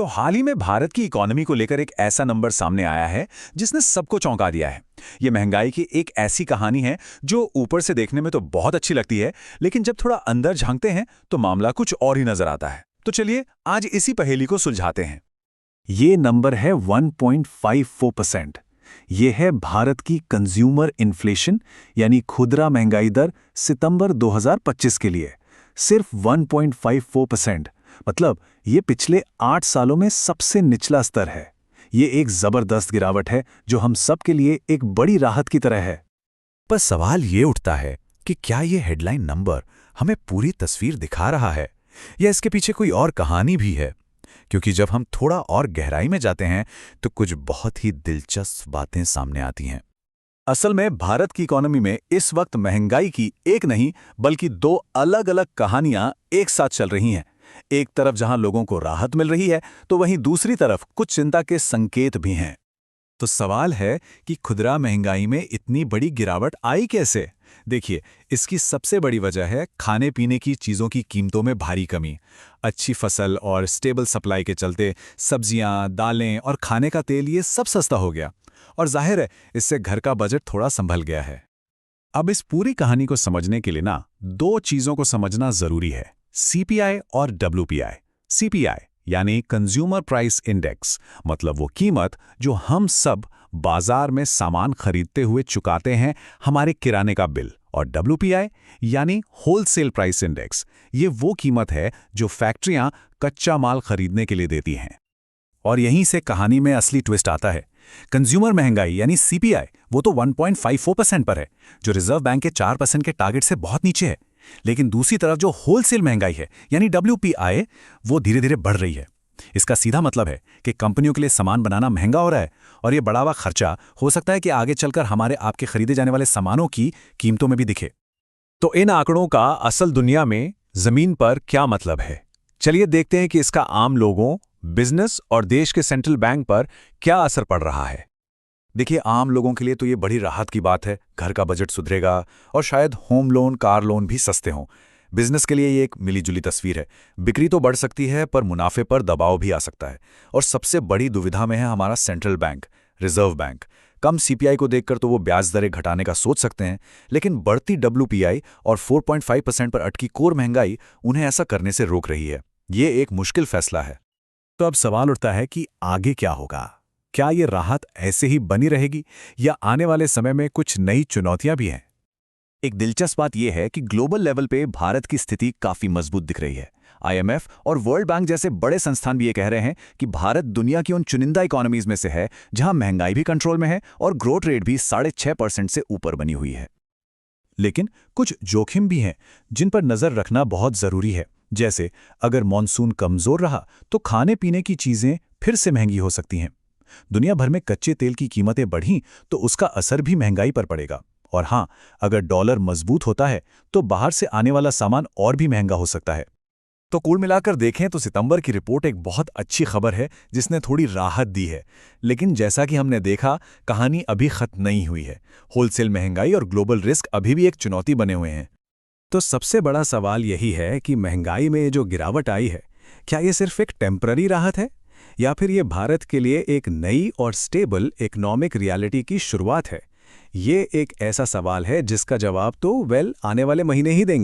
तो हाल ही में भारत की इकोनॉमी को लेकर एक ऐसा नंबर सामने आया है जिसने सबको चौंका दिया है। ये महंगाई की एक ऐसी कहानी है जो ऊपर से देखने में तो बहुत अच्छी लगती है, लेकिन जब थोड़ा अंदर झांकते हैं तो मामला कुछ और ही नजर आता है। तो चलिए आज इसी पहेली को सुलझाते हैं। ये नंबर है 1.54%। ये है भारत की कंज्यूमर इन्फ्लेशन यानी खुदरा महंगाई दर सितंबर 2025 के लिए। सिर्फ 1.54%, मतलब ये पिछले 8 सालों में सबसे निचला स्तर है। ये एक जबरदस्त गिरावट है जो हम सब के लिए एक बड़ी राहत की तरह है। पर सवाल ये उठता है कि क्या ये हेडलाइन नंबर हमें पूरी तस्वीर दिखा रहा है या इसके पीछे कोई और कहानी भी है? क्योंकि जब हम थोड़ा और गहराई में जाते हैं तो कुछ बहुत ही दिलचस्प बातें सामने आती हैं। असल में भारत की इकोनॉमी में इस वक्त महंगाई की एक नहीं बल्कि दो अलग-अलग कहानियां एक साथ चल रही हैं। एक तरफ जहां लोगों को राहत मिल रही है तो वहीं दूसरी तरफ कुछ चिंता के संकेत भी हैं। तो सवाल है कि खुदरा महंगाई में इतनी बड़ी गिरावट आई कैसे? देखिए, इसकी सबसे बड़ी वजह है खाने पीने की चीज़ों की कीमतों में भारी कमी। अच्छी फसल और स्टेबल सप्लाई के चलते सब्जियां, दालें और खाने का तेल ये सब सस्ता हो गया और जाहिर है इससे घर का बजट थोड़ा संभल गया है। अब इस पूरी कहानी को समझने के लिए ना दो चीज़ों को समझना ज़रूरी है, सीपीआई और डब्ल्यूपीआई। सीपीआई यानी कंज्यूमर प्राइस इंडेक्स, मतलब वो कीमत जो हम सब बाजार में सामान खरीदते हुए चुकाते हैं, हमारे किराने का बिल। और डब्ल्यूपीआई यानी होलसेल प्राइस इंडेक्स, ये वो कीमत है जो फैक्ट्रियां कच्चा माल खरीदने के लिए देती हैं। और यहीं से कहानी में असली ट्विस्ट आता है। कंज्यूमर महंगाई यानी सीपीआई वो तो 1.54% पर है, जो रिजर्व बैंक के 4% के टारगेट से बहुत नीचे है। लेकिन दूसरी तरफ जो होलसेल महंगाई है यानी डब्ल्यूपीआई, वो धीरे धीरे बढ़ रही है। इसका सीधा मतलब है कि कंपनियों के लिए सामान बनाना महंगा हो रहा है और ये बढ़ा हुआ खर्चा हो सकता है कि आगे चलकर हमारे आपके खरीदे जाने वाले सामानों की कीमतों में भी दिखे। तो इन आंकड़ों का असल दुनिया में जमीन पर क्या मतलब है? चलिए देखते हैं कि इसका आम लोगों, बिजनेस और देश के सेंट्रल बैंक पर क्या असर पड़ रहा है। देखिए, आम लोगों के लिए तो ये बड़ी राहत की बात है। घर का बजट सुधरेगा और शायद होम लोन, कार लोन भी सस्ते हों। बिजनेस के लिए ये एक मिलीजुली तस्वीर है। बिक्री तो बढ़ सकती है पर मुनाफे पर दबाव भी आ सकता है। और सबसे बड़ी दुविधा में है हमारा सेंट्रल बैंक, रिजर्व बैंक। कम सीपीआई को देखकर तो वो ब्याज दरें घटाने का सोच सकते हैं, लेकिन बढ़ती डब्ल्यूपीआई और 4.5% पर अटकी कोर महंगाई उन्हें ऐसा करने से रोक रही है। ये एक मुश्किल फैसला है। तो अब सवाल उठता है कि आगे क्या होगा? क्या ये राहत ऐसे ही बनी रहेगी या आने वाले समय में कुछ नई चुनौतियां भी हैं? एक दिलचस्प बात यह है कि ग्लोबल लेवल पे भारत की स्थिति काफी मजबूत दिख रही है। आईएमएफ और वर्ल्ड बैंक जैसे बड़े संस्थान भी ये कह रहे हैं कि भारत दुनिया की उन चुनिंदा इकोनॉमीज में से है जहां महंगाई भी कंट्रोल में है और ग्रोथ रेट भी 6.5% से ऊपर बनी हुई है। लेकिन कुछ जोखिम भी हैं जिन पर नजर रखना बहुत जरूरी है। जैसे अगर मॉनसून कमजोर रहा तो खाने पीने की चीजें फिर से महंगी हो सकती हैं। दुनिया भर में कच्चे तेल की कीमतें बढ़ीं तो उसका असर भी महंगाई पर पड़ेगा। और हाँ, अगर डॉलर मजबूत होता है तो बाहर से आने वाला सामान और भी महंगा हो सकता है। तो कुल मिलाकर देखें तो सितंबर की रिपोर्ट एक बहुत अच्छी खबर है जिसने थोड़ी राहत दी है। लेकिन जैसा कि हमने देखा, कहानी अभी खत्म नहीं हुई है। होलसेल महंगाई और ग्लोबल रिस्क अभी भी एक चुनौती बने हुए हैं। तो सबसे बड़ा सवाल यही है कि महंगाई में जो गिरावट आई है, क्या ये सिर्फ एक टेम्पररी राहत है या फिर ये भारत के लिए एक नई और स्टेबल इकोनॉमिक रियलिटी की शुरुआत है? ये एक ऐसा सवाल है जिसका जवाब तो आने वाले महीने ही देंगे।